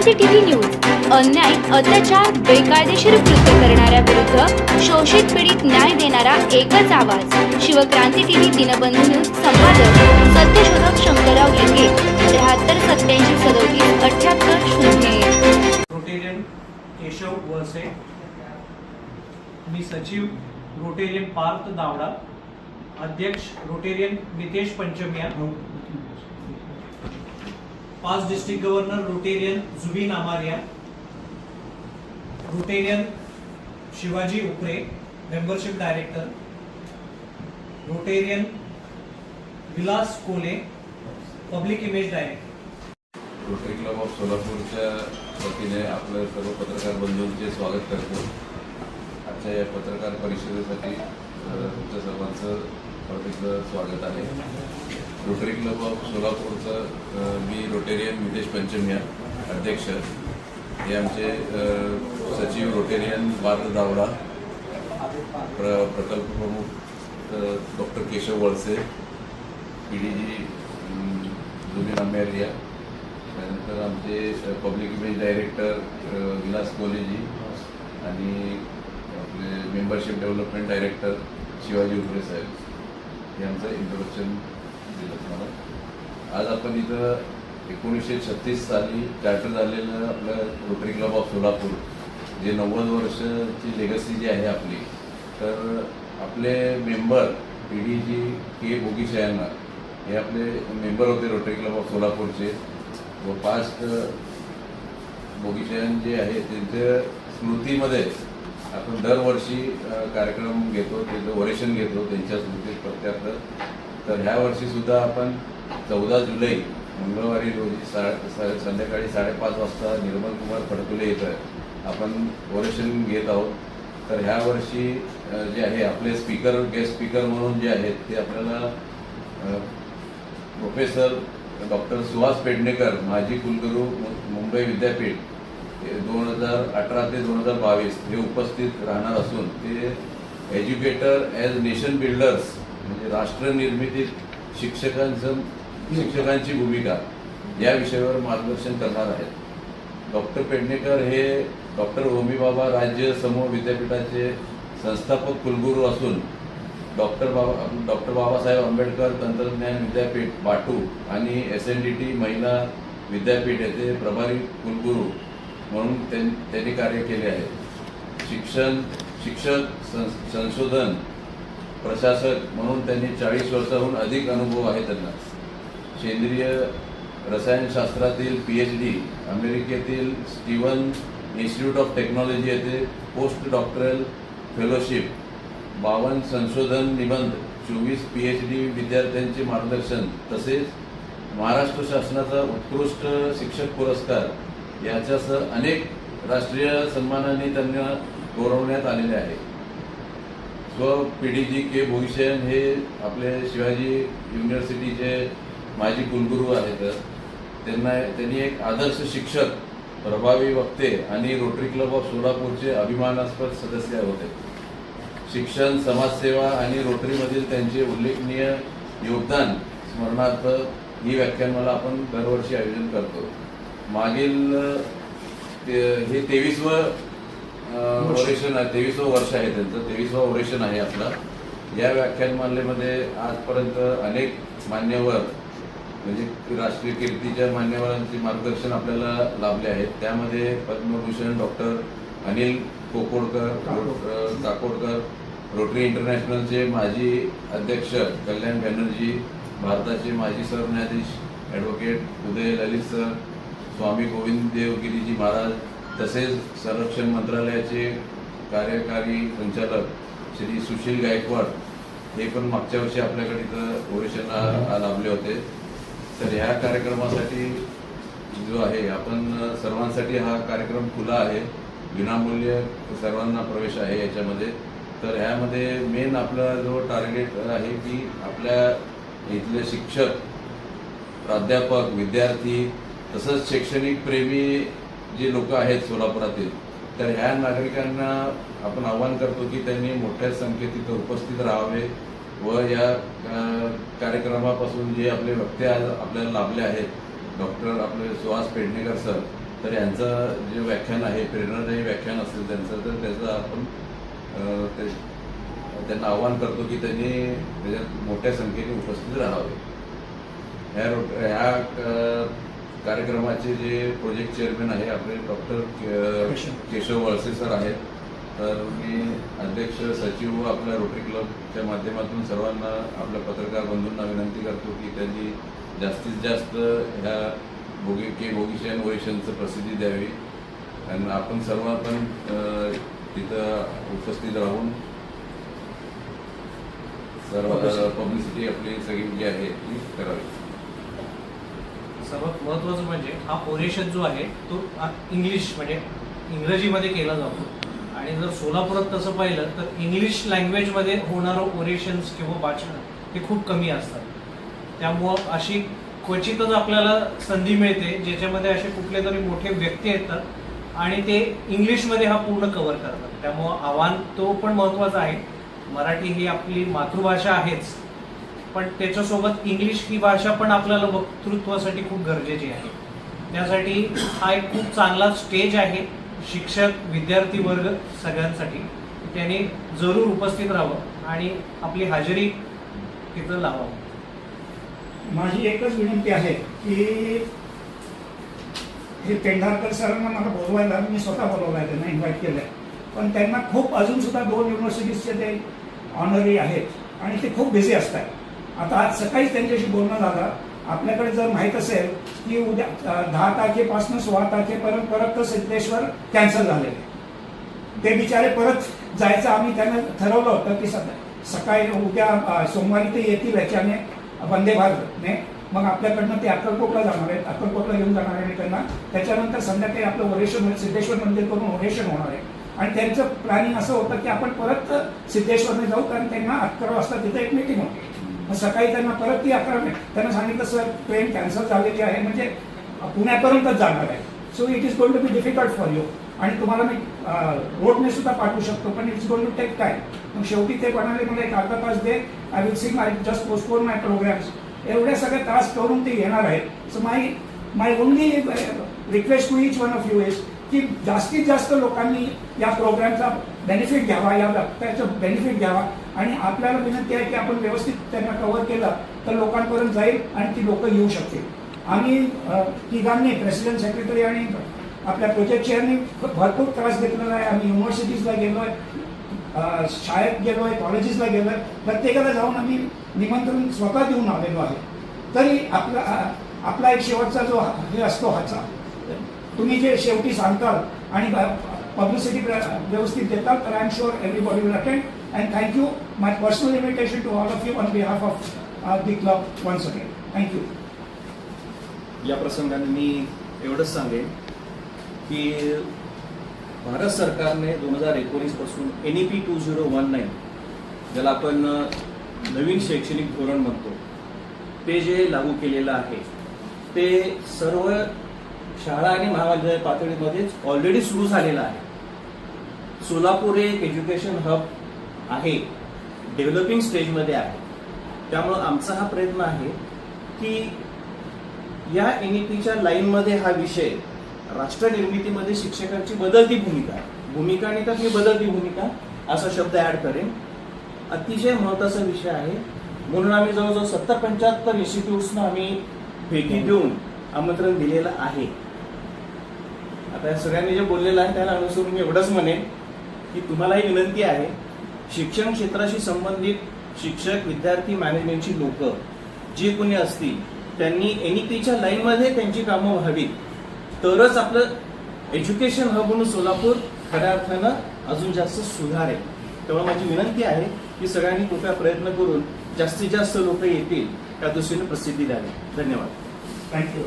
Shivkranti TV news अन्याय अत्याचार बेकायदेशीर कृत्य करणाऱ्या विरुद्ध शोषित पीडित न्याय देणारा एकच आवाज शिवक्रांती टीव्ही दिनबंधू न्यूज संपादक सत्यशोधक शंकरराव लिंगे 73 87 37 78 0 रोटेरियन केशव वळसे, मी सचिव रोटेरियन पार्थ दावडा, अध्यक्ष Rotarian Nitesh Panchamia, 5 district governor Rotarian Jubin Amaria, Rotarian Shivaji Upare membership director, Rotarian Vilas Kole public image director. Rotary club of सोलापूरच्या वतीने आपलं सर्व पत्रकार बंधूंचे स्वागत करतो। आजच्या या पत्रकार परिषदेसाठी तुमच्या सर्वांचं परत एकदा स्वागत आहे। रोटरी क्लब ऑफ सोलापूरचं मी रोटेरियन नितेश पंचमिया अध्यक्ष, हे आमचे सचिव रोटेरियन पार्थ दावडा, प्रकल्प प्रमुख डॉक्टर केशव वळसे, PDG जुबीन आमारिया, त्यानंतर आमचे पब्लिक इमेज डायरेक्टर विलास कोलेजी आणि आपले मेंबरशिप डेव्हलपमेंट डायरेक्टर शिवाजी उपरे साहेब, हे आमचं इंट्रोडक्शन दिलं तुम्हाला। आज आपण इथं 1936 साली चार्टर झालेलं आपलं रोटरी क्लब ऑफ सोलापूर, जे 90 वर्षाची लेगसी जी आहे आपली, तर आपले मेंबर PDG के बोगीशयांना हे आपले मेंबर होते रोटरी क्लब ऑफ सोलापूरचे, व 5 बोगीशयन जे आहे त्यांच्या स्मृतीमध्ये आपण दरवर्षी कार्यक्रम घेतो, त्याचं ओरेशन घेतो त्यांच्या स्मृतीत प्रत्यार्थ। तर ह्या वर्षीसुद्धा आपण 14 जुलै मंगळवारी रोजी संध्याकाळी 5:30 वाजता निर्मल कुमार फडकुले इथं आपण ओरेशन घेत आहोत। तर ह्या वर्षी जे आहे आपले स्पीकर, गेस्ट स्पीकर म्हणून जे आहेत ते आपल्याला प्रोफेसर डॉक्टर सुहास पेडणेकर, माजी कुलगुरू मुंबई विद्यापीठ 2018 ते 2022 हे उपस्थित राहणार असून ते एज्युकेटर ॲज नेशन बिल्डर्स म्हणजे राष्ट्र निर्मितीत शिक्षकांची भूमिका या विषयावर मार्गदर्शन करणार आहेत। डॉक्टर पेडणेकर हे डॉक्टर होमी भाभा राज्य समूह विद्यापीठाचे संस्थापक कुलगुरू असून डॉक्टर बाबासाहेब आंबेडकर तंत्रज्ञान विद्यापीठ बाटू आणि SNDT महिला विद्यापीठ येथे प्रभारी कुलगुरू म्हणून त्यांनी कार्य केले आहे। शिक्षक संशोधन प्रशासक म्हणून त्यांनी 40 वर्षाहून अधिक अनुभव आहे त्यांना। सेंद्रिय रसायनशास्त्रातील PhD, अमेरिकेतील स्टीवन इन्स्टिट्यूट ऑफ टेक्नॉलॉजी येथे पोस्ट डॉक्टरल फेलोशिप, 52 संशोधन निबंध, 24 PhD विद्यार्थ्यांचे मार्गदर्शन, तसेच महाराष्ट्र शासनाचा उत्कृष्ट शिक्षक पुरस्कार याच्यासह अनेक राष्ट्रीय सन्मानांनी त्यांना गौरवण्यात आलेले आहे। PDG के बोगीशयन हे आपले शिवाजी युनिव्हर्सिटीचे माजी कुलगुरू आहेत। त्यांनी एक आदर्श शिक्षक, प्रभावी वक्ते आणि रोटरी क्लब ऑफ सोलापूरचे अभिमानास्पद सदस्य होते। शिक्षण, समाजसेवा आणि रोटरीमधील त्यांचे उल्लेखनीय योगदान स्मरणार्थ ही व्याख्यानमाला आपण दरवर्षी आयोजन करतो। मागील हे 23वं ओरेशन आहे, 23वं वर्ष आहे त्यांचं, 23वं ओरेशन आहे आपला। या व्याख्यानमालेमध्ये आजपर्यंत अनेक मान्यवर म्हणजे राष्ट्रीय कीर्तीच्या मान्यवरांचे मार्गदर्शन आपल्याला लाभले आहेत। त्यामध्ये पद्मभूषण डॉक्टर अनिल काकोडकर, रोटरी इंटरनॅशनलचे माजी अध्यक्ष कल्याण बॅनर्जी, भारताचे माजी सरन्यायाधीश ॲडव्होकेट उदय ललित सर, स्वामी गोविंद देवगिरीजी महाराज, तसेच संरक्षण मंत्रालयाचे कार्यकारी संचालक श्री सुशील गायकवाड हे पण मागच्या वर्षी आपल्याकडे इथं ओरेशनला लाभले होते। तर ह्या कार्यक्रमासाठी जो आहे आपण सर्वांसाठी हा कार्यक्रम खुला आहे, विनामूल्य सर्वांना प्रवेश आहे याच्यामध्ये। तर ह्यामध्ये मेन आपला जो टार्गेट आहे की आपल्या इथले शिक्षक, प्राध्यापक, विद्यार्थी तसंच शैक्षणिक प्रेमी जे लोक आहेत सोलापुरातील, तर ह्या नागरिकांना आपण आवाहन करतो की त्यांनी मोठ्या संख्येत इथं उपस्थित राहावे व या कार्यक्रमापासून जे आपले वक्ते आज आपल्याला लाभले आहेत, डॉक्टर आपले सुहास पेडणेकर सर, तर यांचं जे व्याख्यान आहे, प्रेरणादायी व्याख्यान असेल त्यांचं, तर त्याचं आपण त्यांना आवाहन करतो की त्यांनी त्याच्यात मोठ्या संख्येने उपस्थित राहावे. ह्या कार्यक्रमाचे जे प्रोजेक्ट चेअरमॅन आहे आपले डॉक्टर केशव वळसे सर आहेत. तर मी अध्यक्ष सचिव आपल्या रोटरी क्लबच्या माध्यमातून सर्वांना आपल्या पत्रकार बंधूंना विनंती करतो की त्यांनी जास्तीत जास्त ह्या बोगीशन ओरेशनचं प्रसिद्धी द्यावी आणि आपण सर्व पण तिथं उपस्थित राहून सर्व पब्लिसिटी आपली सगळी जी आहे ती करावी. सर्वात महत्त्वाचं म्हणजे हा ओरेशन जो आहे तो इंग्लिश म्हणजे इंग्रजीमध्ये केला जातो आणि जर सोलापुरात तसं पाहिलं तर इंग्लिश लँग्वेजमध्ये होणारं ओरेशन्स किंवा भाषण हे खूप कमी असतात. त्यामुळं अशी क्वचितच आपल्याला संधी मिळते ज्याच्यामध्ये असे कुठले तरी मोठे व्यक्ती येतात आणि ते इंग्लिशमध्ये हा पूर्ण कव्हर करतात. त्यामुळं आव्हान तो पण महत्त्वाचा आहे. मराठी ही आपली मातृभाषा आहेच, पण त्याच्यासोबत इंग्लिश ही भाषा पण आपल्याला वक्तृत्वासाठी खूप गरजेची आहे. त्यासाठी हा एक खूप चांगला स्टेज आहे शिक्षक विद्यार्थी वर्ग सगळ्यांसाठी. त्यांनी जरूर उपस्थित राहावं आणि आपली हजेरी तिथं लावावं. माझी एकच विनंती आहे की हे पेंढारकर सरांना मला बोलवायला मी स्वतः बोलवलं आहे, त्यांना इन्व्हाइट केलं आहे, पण त्यांना खूप अजूनसुद्धा 2 युनिव्हर्सिटीजचे ते ऑनरी आहेत आणि ते खूप बिझी असतात. आता आज सकाळीच त्यांच्याशी बोलणं झालं. आपल्याकडे जर माहीत असेल की उद्या 10 तारखेपासून 16 तारखेपर्यंत परत तर सिद्धेश्वर कॅन्सल झालेले, ते बिचारे परत जायचं आम्ही त्यांना ठरवलं होतं की सकाळी उद्या सोमवारी ते येतील याच्याने वंदे भारतने. मग आपल्याकडनं ते अक्कलकोटला जाणार आहेत, अक्कलकोटला घेऊन जाणार आहे त्यांना. त्याच्यानंतर संध्याकाळी आपलं ओरेशन सिद्धेश्वर मंदिर करून ओरेशन होणार आहे आणि त्यांचं प्लॅनिंग असं होतं की आपण परत सिद्धेश्वरने जाऊ, कारण त्यांना 11 वाजता तिथे एक मीटिंग होती. मग सकाळी त्यांना परत ती 11 त्यांना सांगितलं सर ट्रेन कॅन्सल झालेली आहे, म्हणजे पुण्यापर्यंतच जाणार आहे. So it is going to be difficult for you आणि तुम्हाला मी रोडने सुद्धा पाठवू शकतो, पण it's going to take time. मग शेवटी ते म्हणाले मला एक अर्धा तास दे, I will see my just postpone my programs. एवढ्या सगळ्या त्रास करून ते येणार आहेत. So my only request to each one of you is की जास्तीत जास्त लोकांनी या प्रोग्रामचा बेनिफिट घ्यावा, या वक्त्याचं बेनिफिट घ्यावा आणि आपल्याला विनंती आहे की आपण व्यवस्थित त्यांना कव्हर केलं तर लोकांपर्यंत जाईल आणि ती लोक येऊ शकतील. आम्ही तिघांनी प्रेसिडेंट सेक्रेटरी आणि आपल्या प्रोजेक्ट चेअरनी भरपूर त्रास घेतलेला आहे. आम्ही युनिव्हर्सिटीजला गेलो आहे, शाळेत गेलो आहे, कॉलेजेसला गेलो आहे, प्रत्येकाला जाऊन आम्ही निमंत्रण स्वतः देऊन आलेलो आहे. तरी आपला एक शेवटचा जो हे असतो हाचा, तुम्ही जे शेवटी सांगताल आणि पब्लिसिटी व्यवस्थित देताल तर I am sure everybody will attend. And thank you. My personal invitation to all of you on behalf of the club once again. Thank you. या प्रसंगाने मी एवढंच सांगेन की भारत सरकारने 2019 पासून NEP 2019 ज्याला आपण नवीन शैक्षणिक धोरण म्हणतो ते जे लागू केलेलं आहे ते सर्व शाळा आणि महाविद्यालय पातळीमध्येच ऑलरेडी सुरू झालेलं आहे. सोलापूर एक एज्युकेशन हब आहे, डेव्हलपिंग स्टेजमध्ये आहे. त्यामुळं आमचा हा प्रयत्न आहे की या NEPच्या लाईनमध्ये हा विषय राष्ट्र निर्मितीमध्ये शिक्षकांची बदलती भूमिका आणि त्यात मी बदलती भूमिका असा शब्द ऍड करेन. अतिशय महत्त्वाचा विषय आहे म्हणून आम्ही जवळजवळ 70-75 इन्स्टिट्यूट्सना आम्ही भेटी देऊन आमंत्रण दिलेलं आहे. आता या सगळ्यांनी जे बोललेलं आहे त्याला अनुसरून मी एवढंच म्हणेन की तुम्हालाही विनंती आहे, शिक्षण क्षेत्राशी संबंधित शिक्षक, विद्यार्थी, मॅनेजमेंटची लोक जे कोणी असतील त्यांनी NEPच्या लाईनमध्ये त्यांची कामं व्हावीत, तरच आपलं एज्युकेशन हब म्हणून सोलापूर खऱ्या अर्थानं अजून जास्त सुधारेल. तेव्हा माझी विनंती आहे की सगळ्यांनी कृपया प्रयत्न करून जास्तीत जास्त लोक येतील त्या दृष्टीने प्रसिद्धी द्यावी. धन्यवाद. थँक्यू.